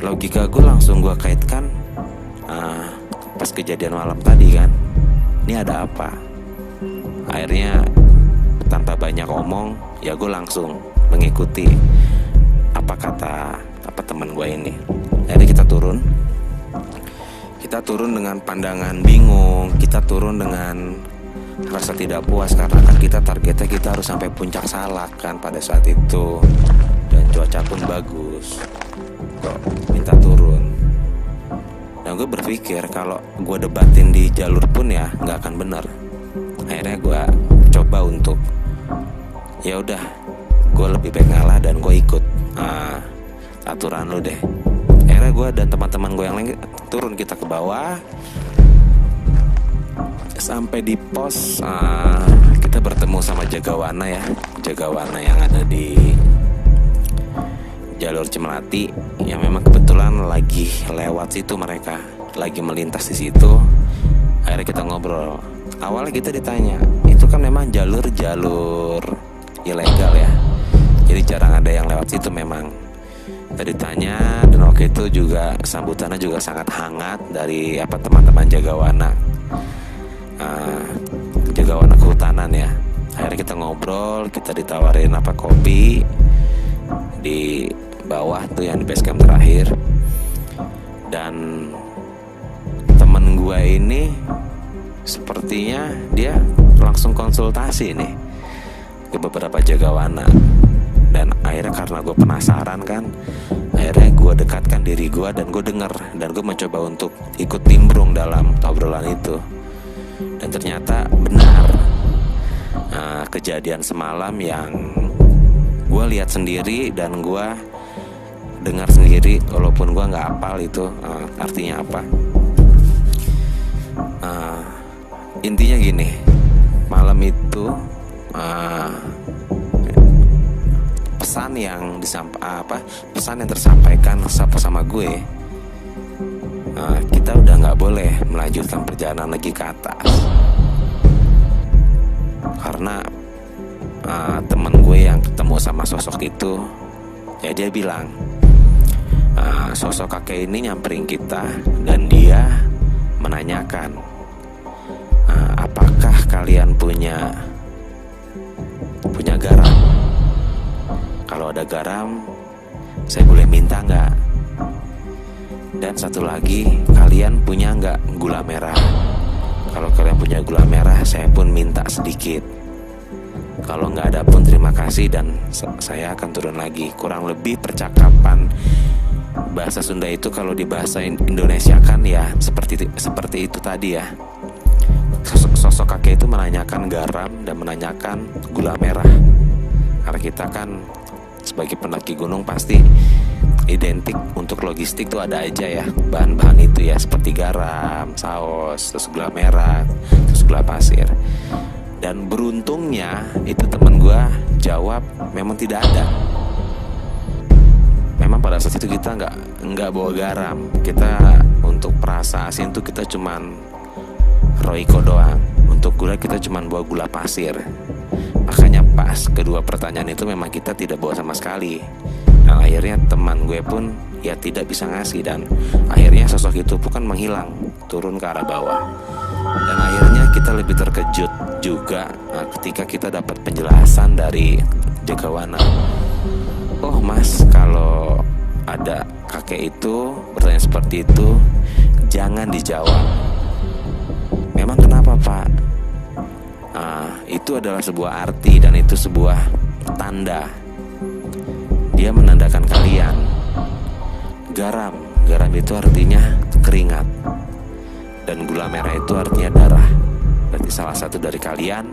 Logika gue langsung gue kaitkan pas kejadian malam tadi kan, ini ada apa. Akhirnya tanpa banyak omong, ya gue langsung mengikuti apa kata teman gue ini. Akhirnya kita turun dengan pandangan bingung, kita turun dengan rasa tidak puas karena kan kita targetnya kita harus sampai puncak Salak kan pada saat itu, dan cuaca pun bagus. Kok minta turun? Dan gue berpikir kalau gue debatin di jalur pun ya nggak akan benar. Akhirnya gue coba untuk ya udah, gue lebih baik ngalah dan gue ikut aturan lu deh. Akhirnya gue dan teman-teman gue yang lain turun, kita ke bawah. Sampai di pos kita bertemu sama Jagawana yang ada di jalur Cimelati, yang memang kebetulan lagi lewat situ, mereka lagi melintas di situ. Akhirnya kita ngobrol. Awalnya kita ditanya, itu kan memang jalur ilegal ya, jadi jarang ada yang lewat situ memang. Kita ditanya, dan waktu itu juga sambutannya juga sangat hangat dari teman-teman Jagawana kehutanan ya. Akhirnya kita ngobrol, kita ditawarin kopi di bawah tuh yang di base camp terakhir. Dan temen gue ini sepertinya dia langsung konsultasi nih ke beberapa Jagawana. Dan akhirnya karena gue penasaran kan, akhirnya gue dekatkan diri gue dan gue denger, dan gue mencoba untuk ikut nimbrung dalam obrolan itu. Dan ternyata benar, kejadian semalam yang gue lihat sendiri dan gue dengar sendiri, walaupun gue nggak hafal itu artinya apa. Intinya gini, malam itu pesan yang tersampaikan sama gue, kita udah nggak boleh melanjutkan perjalanan lagi ke atas. Karena temen gue yang ketemu sama sosok itu, ya dia bilang sosok kakek ini nyamperin kita dan dia menanyakan, apakah kalian punya garam? Kalau ada garam, saya boleh minta nggak? Dan satu lagi, kalian punya nggak gula merah? Kalau kalian punya gula merah, saya pun minta sedikit. Kalau nggak ada pun terima kasih, dan saya akan turun lagi. Kurang lebih percakapan bahasa Sunda itu kalau di bahasa Indonesia kan ya seperti itu tadi ya. Sosok kakek itu menanyakan garam dan menanyakan gula merah. Karena kita kan sebagai pendaki gunung pasti identik untuk logistik tuh ada aja ya bahan-bahan itu ya, seperti garam, saus, terus gula merah, terus gula pasir. Dan beruntungnya itu temen gue jawab memang tidak ada. Memang pada saat itu kita nggak bawa garam. Kita untuk perasa asin tuh kita cuman Royco doang. Untuk gula kita cuman bawa gula pasir. Makanya pas kedua pertanyaan itu memang kita tidak bawa sama sekali. Nah, akhirnya teman gue pun ya tidak bisa ngasih, dan akhirnya sosok itu pun kan menghilang, turun ke arah bawah. Dan akhirnya kita lebih terkejut juga ketika kita dapat penjelasan dari Jagawana. Oh mas, kalau ada kakek itu bertanya seperti itu, jangan dijawab. Memang kenapa pak? Itu adalah sebuah arti dan itu sebuah tanda. Dia menandakan kalian. Garam itu artinya keringat, dan gula merah itu artinya darah. Berarti salah satu dari kalian,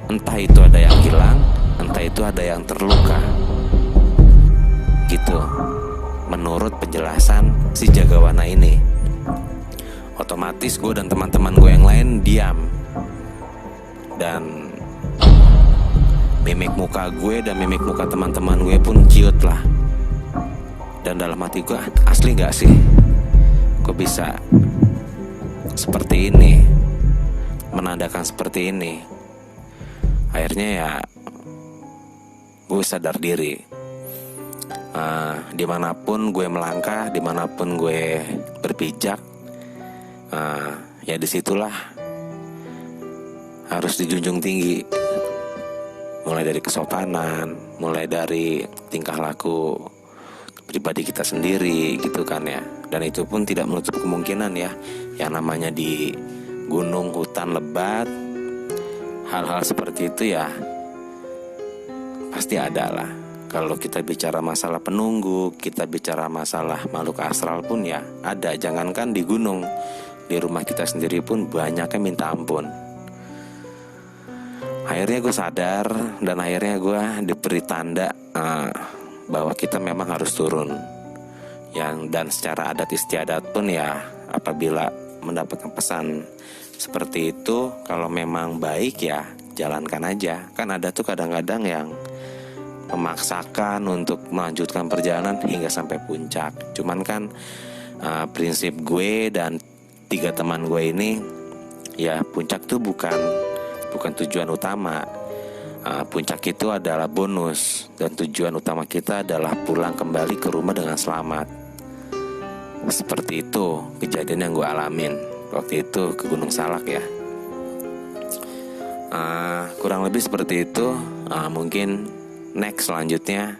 entah itu ada yang hilang, entah itu ada yang terluka. Gitu, menurut penjelasan si Jagawana ini. Otomatis gue dan teman-teman gue yang lain diam. Dan mimik muka gue dan mimik muka teman-teman gue pun ciut lah. Dan dalam hati gue, asli gak sih kok bisa seperti ini, menandakan seperti ini. Akhirnya ya gue sadar diri. Dimanapun gue melangkah, dimanapun gue berpijak, ya disitulah harus dijunjung tinggi. Mulai dari kesopanan, mulai dari tingkah laku pribadi kita sendiri gitu kan ya. Dan itu pun tidak menutup kemungkinan ya, yang namanya di gunung, hutan lebat, hal-hal seperti itu ya pasti ada lah. Kalau kita bicara masalah penunggu, kita bicara masalah makhluk astral pun ya ada. Jangankan di gunung, di rumah kita sendiri pun banyaknya minta ampun. Akhirnya gue sadar, dan akhirnya gue diberi tanda bahwa kita memang harus turun. Dan secara adat istiadat pun ya, apabila mendapatkan pesan seperti itu, kalau memang baik ya jalankan aja. Kan ada tuh kadang-kadang yang memaksakan untuk melanjutkan perjalanan hingga sampai puncak. Cuman kan prinsip gue dan 3 teman gue ini, ya puncak tuh bukan tujuan utama. Puncak itu adalah bonus, dan tujuan utama kita adalah pulang kembali ke rumah dengan selamat. Seperti itu kejadian yang gue alamin waktu itu ke Gunung Salak ya. Kurang lebih seperti itu. Mungkin next selanjutnya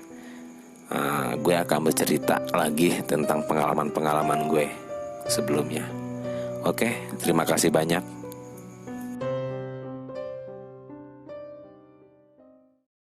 gue akan bercerita lagi tentang pengalaman-pengalaman gue sebelumnya. Oke, terima kasih banyak.